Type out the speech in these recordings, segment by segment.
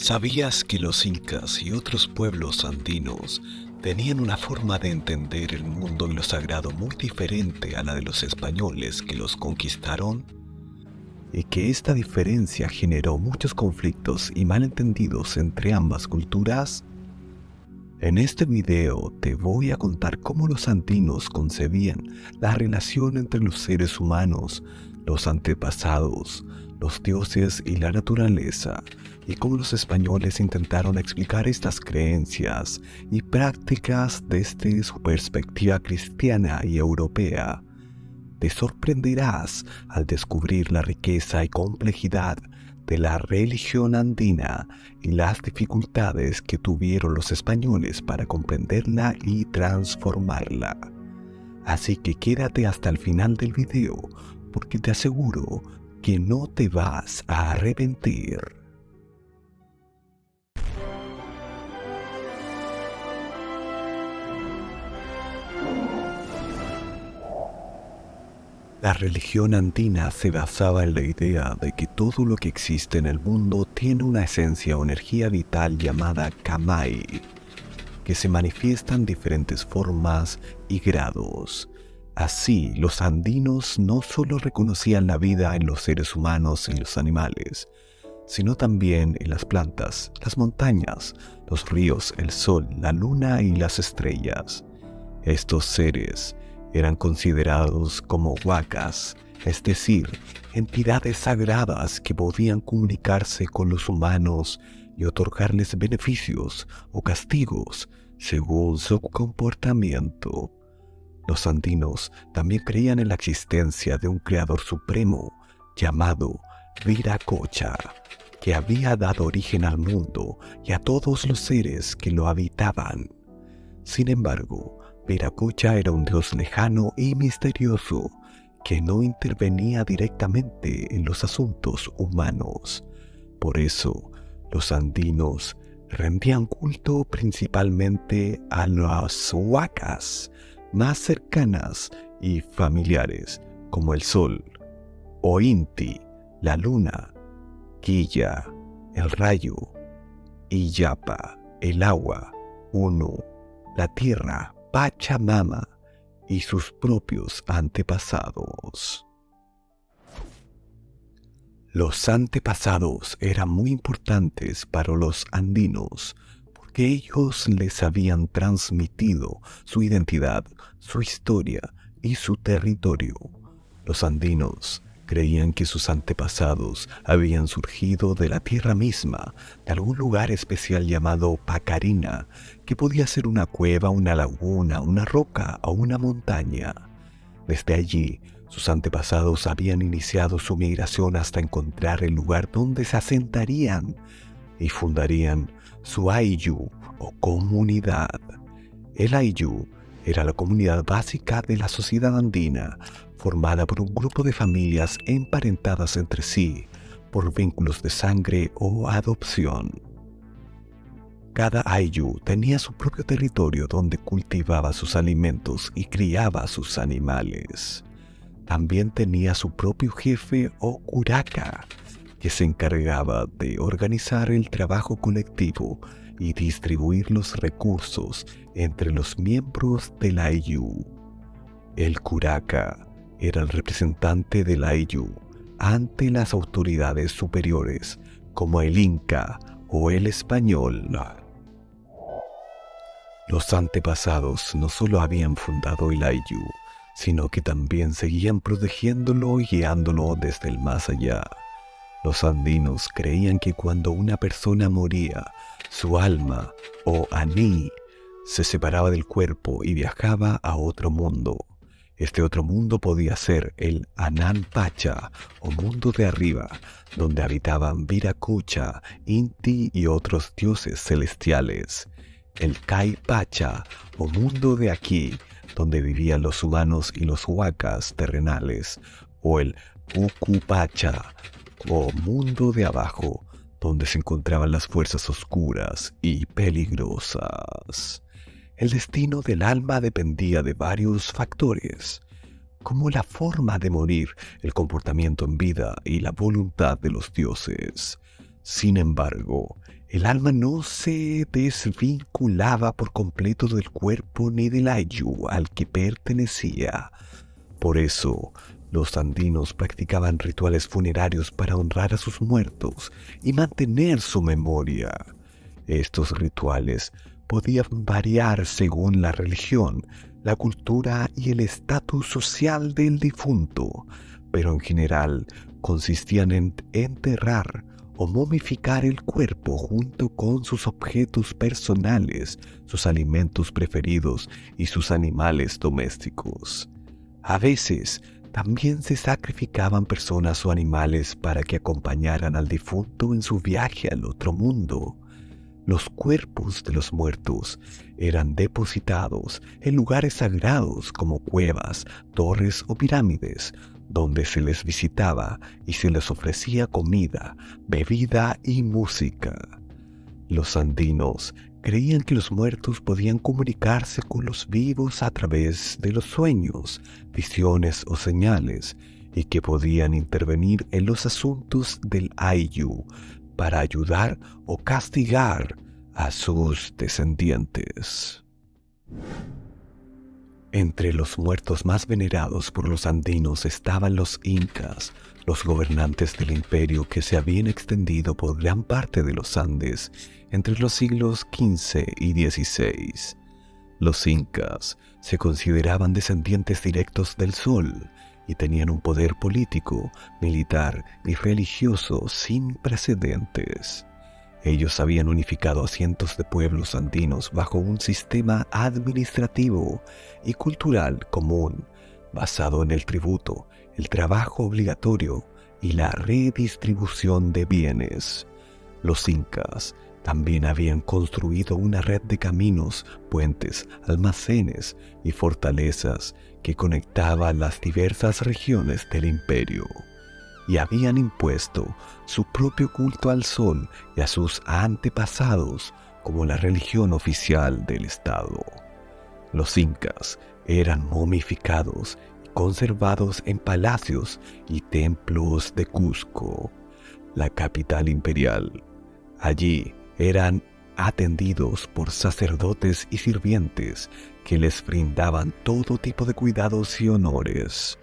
¿Sabías que los incas y otros pueblos andinos tenían una forma de entender el mundo y lo sagrado muy diferente a la de los españoles que los conquistaron? Y que esta diferencia generó muchos conflictos y malentendidos entre ambas culturas. En este video te voy a contar cómo los andinos concebían la relación entre los seres humanos, los antepasados, los dioses y la naturaleza, y cómo los españoles intentaron explicar estas creencias y prácticas desde su perspectiva cristiana y europea. Te sorprenderás al descubrir la riqueza y complejidad de la religión andina y las dificultades que tuvieron los españoles para comprenderla y transformarla. Así que quédate hasta el final del video, porque te aseguro que no te vas a arrepentir. La religión andina se basaba en la idea de que todo lo que existe en el mundo tiene una esencia o energía vital llamada Kamai, que se manifiesta en diferentes formas y grados. Así, los andinos no solo reconocían la vida en los seres humanos y los animales, sino también en las plantas, las montañas, los ríos, el sol, la luna y las estrellas. Estos seres eran considerados como huacas, es decir, entidades sagradas que podían comunicarse con los humanos y otorgarles beneficios o castigos según su comportamiento. Los andinos también creían en la existencia de un creador supremo llamado Viracocha, que había dado origen al mundo y a todos los seres que lo habitaban. Sin embargo, Viracocha era un dios lejano y misterioso que no intervenía directamente en los asuntos humanos. Por eso, los andinos rendían culto principalmente a las huacas más cercanas y familiares, como el sol, o Inti, la luna, Quilla, el rayo, Illapa, el agua, Unu, la tierra, Pachamama y sus propios antepasados. Los antepasados eran muy importantes para los andinos porque ellos les habían transmitido su identidad, su historia y su territorio. Los andinos creían que sus antepasados habían surgido de la tierra misma, de algún lugar especial llamado Pacarina, que podía ser una cueva, una laguna, una roca o una montaña. Desde allí, sus antepasados habían iniciado su migración hasta encontrar el lugar donde se asentarían y fundarían su Ayllu o comunidad. El Ayllu era la comunidad básica de la sociedad andina, formada por un grupo de familias emparentadas entre sí por vínculos de sangre o adopción. Cada Ayllu tenía su propio territorio donde cultivaba sus alimentos y criaba sus animales. También tenía su propio jefe o curaca, que se encargaba de organizar el trabajo colectivo y distribuir los recursos entre los miembros del Ayllu. El curaca era el representante del Ayllu ante las autoridades superiores, como el inca o el español. Los antepasados no solo habían fundado el Ayllu, sino que también seguían protegiéndolo y guiándolo desde el más allá. Los andinos creían que cuando una persona moría, su alma, o Aní, se separaba del cuerpo y viajaba a otro mundo. Este otro mundo podía ser el Anán Pacha, o mundo de arriba, donde habitaban Viracocha, Inti y otros dioses celestiales. El Kai Pacha, o mundo de aquí, donde vivían los humanos y los huacas terrenales, o el Uku Pacha, o mundo de abajo, donde se encontraban las fuerzas oscuras y peligrosas. El destino del alma dependía de varios factores, como la forma de morir, el comportamiento en vida y la voluntad de los dioses. Sin embargo, el alma no se desvinculaba por completo del cuerpo ni del ayu al que pertenecía. Por eso, los andinos practicaban rituales funerarios para honrar a sus muertos y mantener su memoria. Estos rituales podían variar según la religión, la cultura y el estatus social del difunto, pero en general consistían en enterrar o momificar el cuerpo junto con sus objetos personales, sus alimentos preferidos y sus animales domésticos. A veces también se sacrificaban personas o animales para que acompañaran al difunto en su viaje al otro mundo. Los cuerpos de los muertos eran depositados en lugares sagrados como cuevas, torres o pirámides, donde se les visitaba y se les ofrecía comida, bebida y música. Los andinos creían que los muertos podían comunicarse con los vivos a través de los sueños, visiones o señales, y que podían intervenir en los asuntos del Ayllu para ayudar o castigar a sus descendientes. Entre los muertos más venerados por los andinos estaban los incas, los gobernantes del imperio que se habían extendido por gran parte de los Andes entre los siglos XV y XVI. Los incas se consideraban descendientes directos del sol y tenían un poder político, militar y religioso sin precedentes. Ellos habían unificado a cientos de pueblos andinos bajo un sistema administrativo y cultural común, basado en el tributo, el trabajo obligatorio y la redistribución de bienes. Los incas también habían construido una red de caminos, puentes, almacenes y fortalezas que conectaban las diversas regiones del imperio, y habían impuesto su propio culto al sol y a sus antepasados como la religión oficial del estado. Los incas eran momificados y conservados en palacios y templos de Cusco, la capital imperial. Allí eran atendidos por sacerdotes y sirvientes que les brindaban todo tipo de cuidados y honores.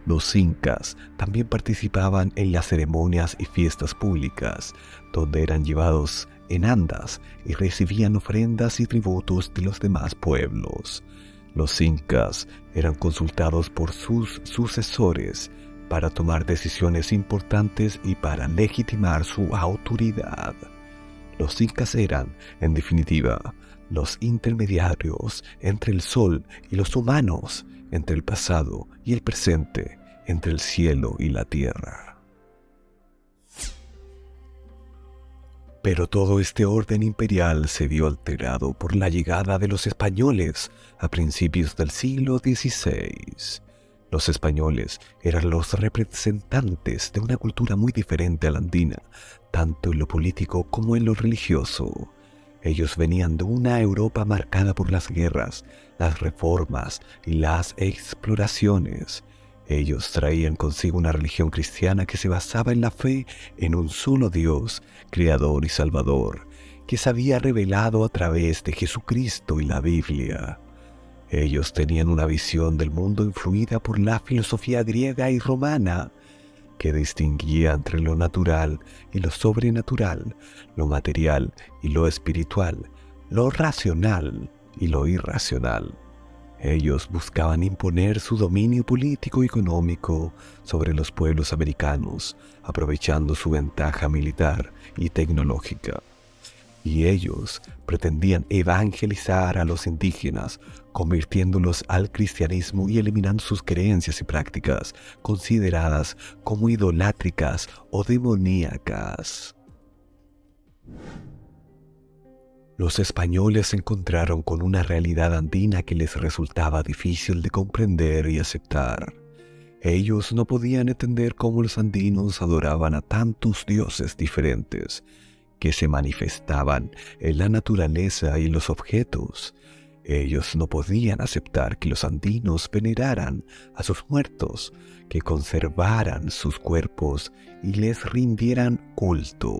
Los incas también participaban en las ceremonias y fiestas públicas, donde eran llevados en andas y recibían ofrendas y tributos de los demás pueblos. Los incas eran consultados por sus sucesores para tomar decisiones importantes y para legitimar su autoridad. Los incas eran, en definitiva, los intermediarios entre el sol y los humanos, entre el pasado y el presente, entre el cielo y la tierra. Pero todo este orden imperial se vio alterado por la llegada de los españoles a principios del siglo XVI. Los españoles eran los representantes de una cultura muy diferente a la andina, tanto en lo político como en lo religioso. Ellos venían de una Europa marcada por las guerras, las reformas y las exploraciones. Ellos traían consigo una religión cristiana que se basaba en la fe en un solo Dios, Creador y Salvador, que se había revelado a través de Jesucristo y la Biblia. Ellos tenían una visión del mundo influida por la filosofía griega y romana, que distinguía entre lo natural y lo sobrenatural, lo material y lo espiritual, lo racional y lo irracional. Ellos buscaban imponer su dominio político y económico sobre los pueblos americanos, aprovechando su ventaja militar y tecnológica. Y ellos pretendían evangelizar a los indígenas, convirtiéndolos al cristianismo y eliminando sus creencias y prácticas consideradas como idolátricas o demoníacas. Los españoles se encontraron con una realidad andina que les resultaba difícil de comprender y aceptar. Ellos no podían entender cómo los andinos adoraban a tantos dioses diferentes que se manifestaban en la naturaleza y en los objetos. Ellos no podían aceptar que los andinos veneraran a sus muertos, que conservaran sus cuerpos y les rindieran culto.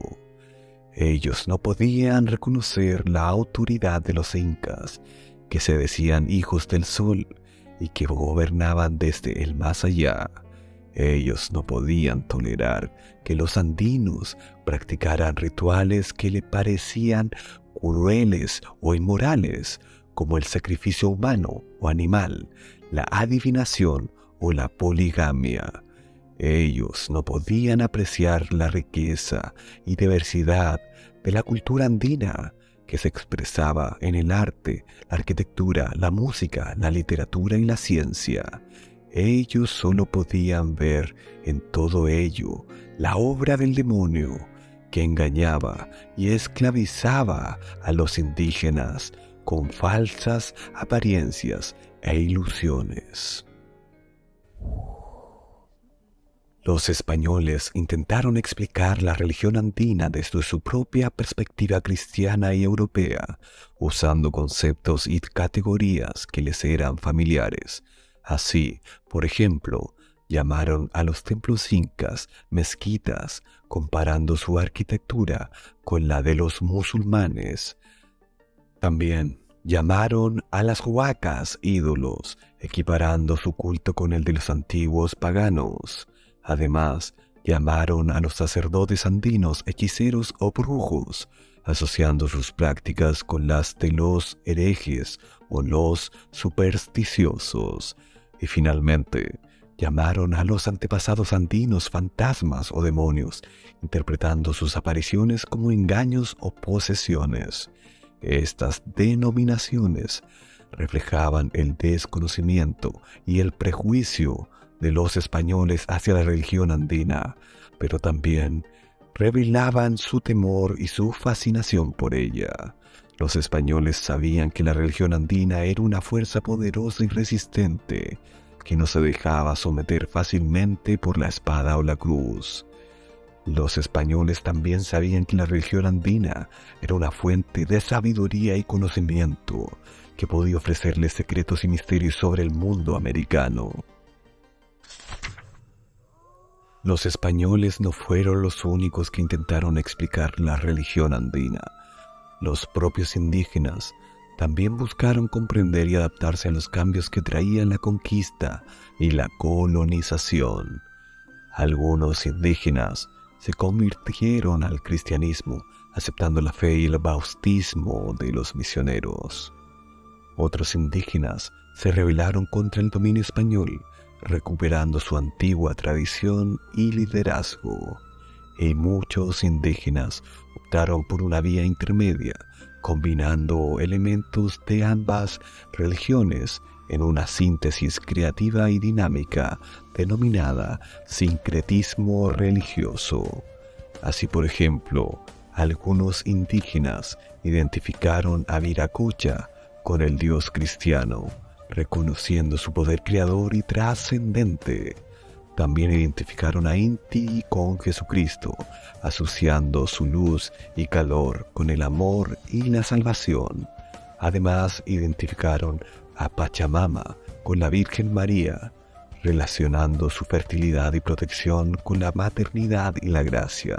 Ellos no podían reconocer la autoridad de los incas, que se decían hijos del sol y que gobernaban desde el más allá. Ellos no podían tolerar que los andinos practicaran rituales que le parecían crueles o inmorales, como el sacrificio humano o animal, la adivinación o la poligamia. Ellos no podían apreciar la riqueza y diversidad de la cultura andina, que se expresaba en el arte, la arquitectura, la música, la literatura y la ciencia. Ellos solo podían ver en todo ello la obra del demonio, que engañaba y esclavizaba a los indígenas con falsas apariencias e ilusiones. Los españoles intentaron explicar la religión andina desde su propia perspectiva cristiana y europea, usando conceptos y categorías que les eran familiares. Así, por ejemplo, llamaron a los templos incas mezquitas, comparando su arquitectura con la de los musulmanes. También llamaron a las huacas ídolos, equiparando su culto con el de los antiguos paganos. Además, llamaron a los sacerdotes andinos hechiceros o brujos, asociando sus prácticas con las de los herejes o los supersticiosos. Y finalmente, llamaron a los antepasados andinos fantasmas o demonios, interpretando sus apariciones como engaños o posesiones. Estas denominaciones reflejaban el desconocimiento y el prejuicio de los españoles hacia la religión andina, pero también revelaban su temor y su fascinación por ella. Los españoles sabían que la religión andina era una fuerza poderosa y resistente, que no se dejaba someter fácilmente por la espada o la cruz. Los españoles también sabían que la religión andina era una fuente de sabiduría y conocimiento, que podía ofrecerles secretos y misterios sobre el mundo americano. Los españoles no fueron los únicos que intentaron explicar la religión andina. Los propios indígenas también buscaron comprender y adaptarse a los cambios que traían la conquista y la colonización. Algunos indígenas se convirtieron al cristianismo, aceptando la fe y el bautismo de los misioneros. Otros indígenas se rebelaron contra el dominio español, recuperando su antigua tradición y liderazgo. Y muchos indígenas optaron por una vía intermedia, combinando elementos de ambas religiones en una síntesis creativa y dinámica denominada sincretismo religioso. Así, por ejemplo, algunos indígenas identificaron a Viracocha con el dios cristiano, reconociendo su poder creador y trascendente. También identificaron a Inti con Jesucristo, asociando su luz y calor con el amor y la salvación. Además, identificaron a Pachamama con la Virgen María, relacionando su fertilidad y protección con la maternidad y la gracia.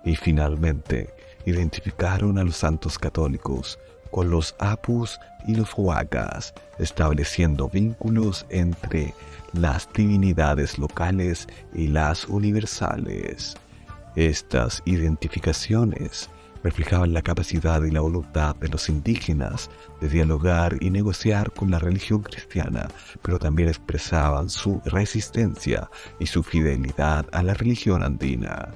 Y finalmente, identificaron a los santos católicos con los apus y los huacas, estableciendo vínculos entre las divinidades locales y las universales. Estas identificaciones reflejaban la capacidad y la voluntad de los indígenas de dialogar y negociar con la religión cristiana, pero también expresaban su resistencia y su fidelidad a la religión andina.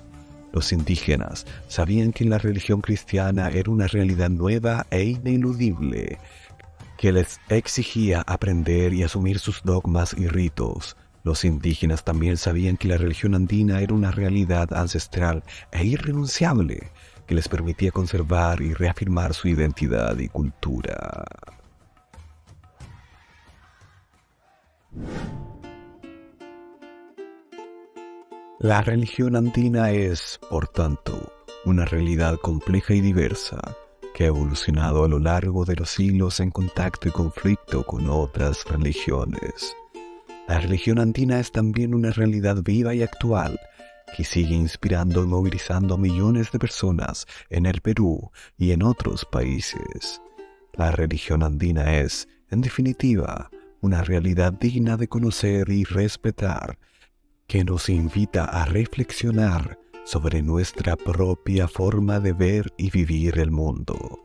Los indígenas sabían que la religión cristiana era una realidad nueva e ineludible, que les exigía aprender y asumir sus dogmas y ritos. Los indígenas también sabían que la religión andina era una realidad ancestral e irrenunciable, que les permitía conservar y reafirmar su identidad y cultura. La religión andina es, por tanto, una realidad compleja y diversa, que ha evolucionado a lo largo de los siglos en contacto y conflicto con otras religiones. La religión andina es también una realidad viva y actual, que sigue inspirando y movilizando a millones de personas en el Perú y en otros países. La religión andina es, en definitiva, una realidad digna de conocer y respetar, que nos invita a reflexionar sobre nuestra propia forma de ver y vivir el mundo.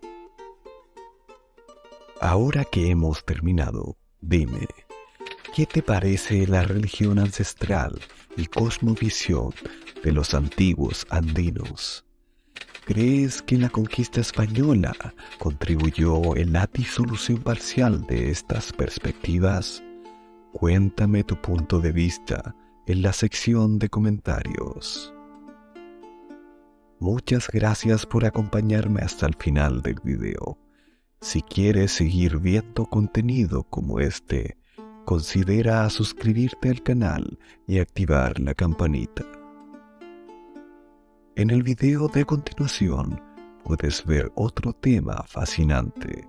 Ahora que hemos terminado, dime, ¿qué te parece la religión ancestral y cosmovisión de los antiguos andinos? ¿Crees que la conquista española contribuyó en la disolución parcial de estas perspectivas? Cuéntame tu punto de vista en la sección de comentarios. Muchas gracias por acompañarme hasta el final del video. Si quieres seguir viendo contenido como este, considera suscribirte al canal y activar la campanita. En el video de continuación puedes ver otro tema fascinante.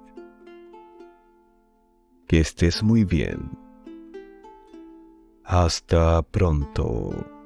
Que estés muy bien. Hasta pronto.